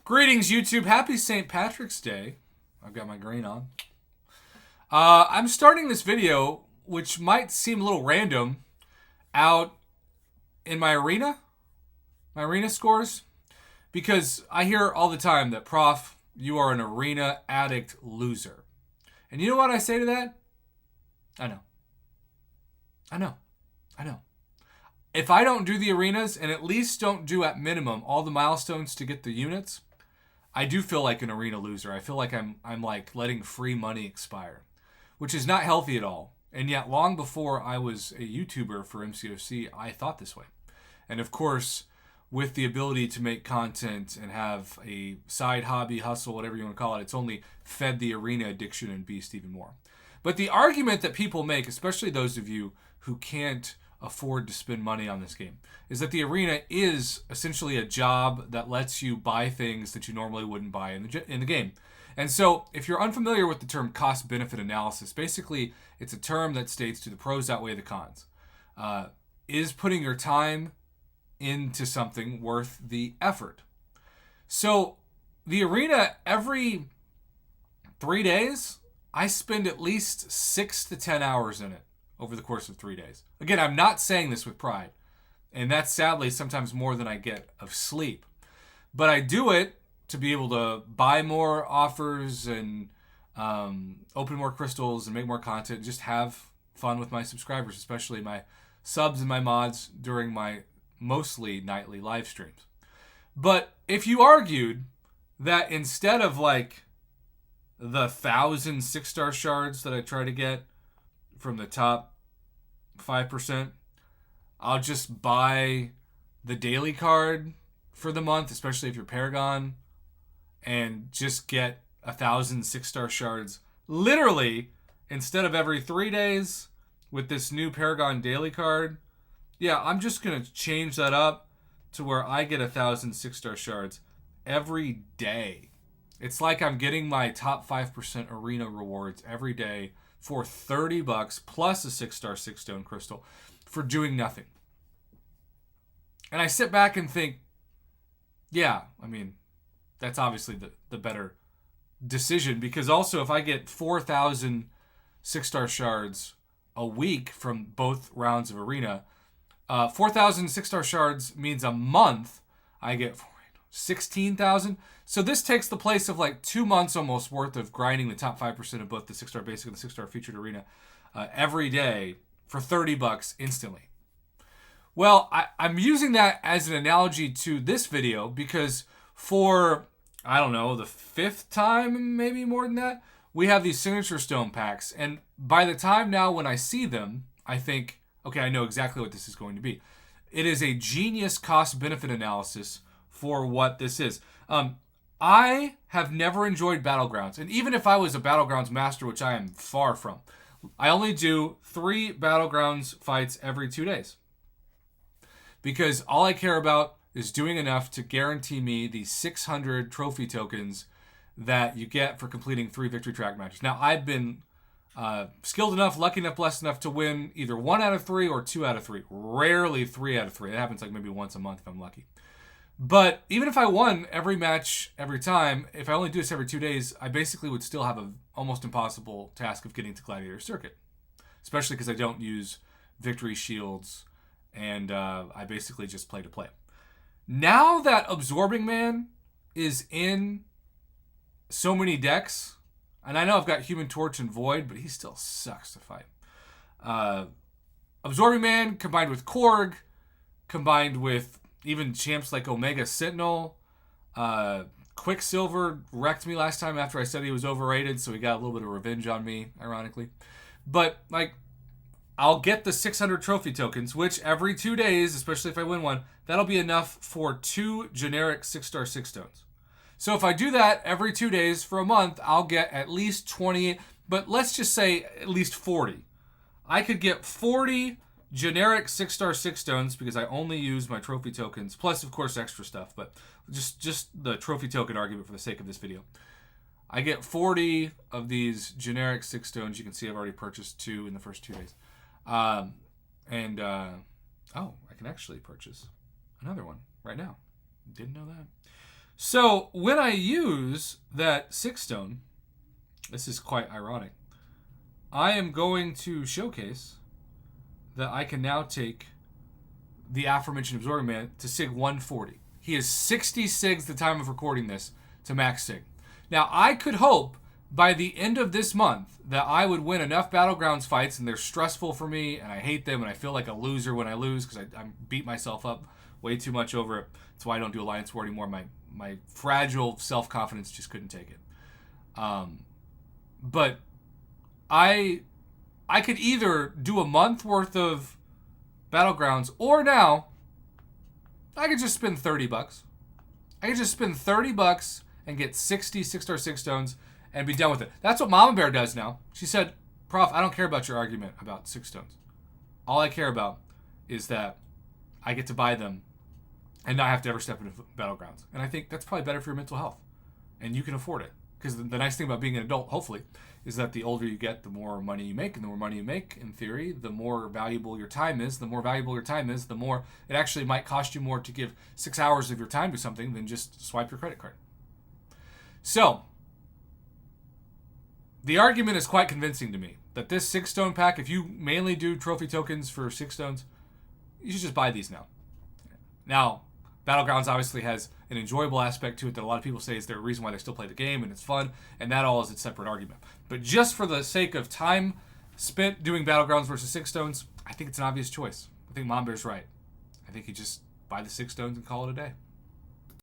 Greetings, YouTube. Happy St. Patrick's Day. I've got my green on. I'm starting this video, which might seem a little random, out in my arena scores, because I hear all the time that, Prof, you are an arena addict loser. And you know what I say to that? I know. If I don't do the arenas, and at least don't do at minimum all the milestones to get the units, I do feel like an arena loser. I feel like I'm like letting free money expire, which is not healthy at all. And yet, long before I was a YouTuber for MCOC, I thought this way. And of course, with the ability to make content and have a side hobby, hustle, whatever you want to call it, it's only fed the arena addiction and beast even more. But the argument that people make, especially those of you who can't afford to spend money on this game, is that the arena is essentially a job that lets you buy things that you normally wouldn't buy in the game. And so, if you're unfamiliar with the term cost-benefit analysis, basically it's a term that states, do the pros outweigh the cons? Is putting your time into something worth the effort? So, the arena, every 3 days, I spend at least 6 to 10 hours in it over the course of 3 days. Again, I'm not saying this with pride, and that's sadly sometimes more than I get of sleep. But I do it to be able to buy more offers and open more crystals and make more content, and just have fun with my subscribers, especially my subs and my mods during my mostly nightly live streams. But if you argued that instead of like the 1,000 6-star shards that I try to get from the top 5%, I'll just buy the daily card for the month, especially if you're Paragon, and just get 1,000 6-star shards literally instead of every 3 days with this new Paragon daily card. Yeah, I'm just going to change that up to where I get 1,000 6-star shards every day. It's like I'm getting my top 5% arena rewards every day for $30 plus a 6-star 6-stone crystal for doing nothing. And I sit back and think, yeah, I mean, that's obviously the better decision, because also if I get 4,000 6-star shards a week from both rounds of arena, 4,000 6-star shards means a month I get 16,000. So this takes the place of like 2 months almost worth of grinding the top 5% of both the 6-star basic and the 6-star featured arena every day for $30 instantly. Well, I'm using that as an analogy to this video because for, I don't know, the 5th time, maybe more than that, we have these signature stone packs. And by the time now when I see them, I think, okay, I know exactly what this is going to be. It is a genius cost-benefit analysis for what this is. I have never enjoyed Battlegrounds. And even if I was a Battlegrounds master, which I am far from, I only do 3 Battlegrounds fights every 2 days. Because all I care about is doing enough to guarantee me the 600 trophy tokens that you get for completing 3 victory track matches. Now, I've been skilled enough, lucky enough, blessed enough to win either 1 out of 3 or 2 out of 3. Rarely 3 out of 3. It happens like maybe once a month if I'm lucky. But even if I won every match every time, if I only do this every 2 days, I basically would still have an almost impossible task of getting to Gladiator Circuit. Especially because I don't use victory shields, and I basically just play to play. Now that Absorbing Man is in so many decks, and I know I've got Human Torch and Void, but he still sucks to fight. Absorbing Man combined with Korg, combined with even champs like Omega Sentinel. Quicksilver wrecked me last time after I said he was overrated, so he got a little bit of revenge on me, ironically. But, like, I'll get the 600 trophy tokens, which every 2 days, especially if I win one, that'll be enough for 2 generic 6-star 6-stones. So if I do that every 2 days for a month, I'll get at least 20, but let's just say at least 40. I could get 40 generic 6-star 6-stones because I only use my trophy tokens, plus of course extra stuff, but just the trophy token argument for the sake of this video. I get 40 of these generic 6-stones. You can see I've already purchased 2 in the first 2 days. Oh, I can actually purchase another one right now. Didn't know that. So when I use that 6-stone, this is quite ironic. I am going to showcase that I can now take the aforementioned Absorbing Man to Sig 140. He is 60 Sigs at the time of recording this to max Sig. Now, I could hope by the end of this month that I would win enough Battlegrounds fights, and they're stressful for me, and I hate them, and I feel like a loser when I lose because I beat myself up way too much over it. That's why I don't do Alliance War anymore. My fragile self-confidence just couldn't take it. But I could either do a month worth of Battlegrounds, or now I could just spend $30. I could just spend $30 and get 60 6-star 6-stones and be done with it. That's what Mama Bear does now. She said, Prof, I don't care about your argument about 6-stones. All I care about is that I get to buy them and not have to ever step into Battlegrounds. And I think that's probably better for your mental health. And you can afford it. Because the nice thing about being an adult, hopefully, is that the older you get, the more money you make. And the more money you make, in theory, the more valuable your time is. The more valuable your time is, the more it actually might cost you more to give 6 hours of your time to something than just swipe your credit card. So, the argument is quite convincing to me that this 6-stone pack, if you mainly do trophy tokens for 6 stones, you should just buy these now. Now, Battlegrounds obviously has an enjoyable aspect to it that a lot of people say is the reason why they still play the game, and it's fun, and that all is a separate argument. But just for the sake of time spent doing Battlegrounds versus 6-stones, I think it's an obvious choice. I think Mom Bear's right. I think you just buy the 6 stones and call it a day.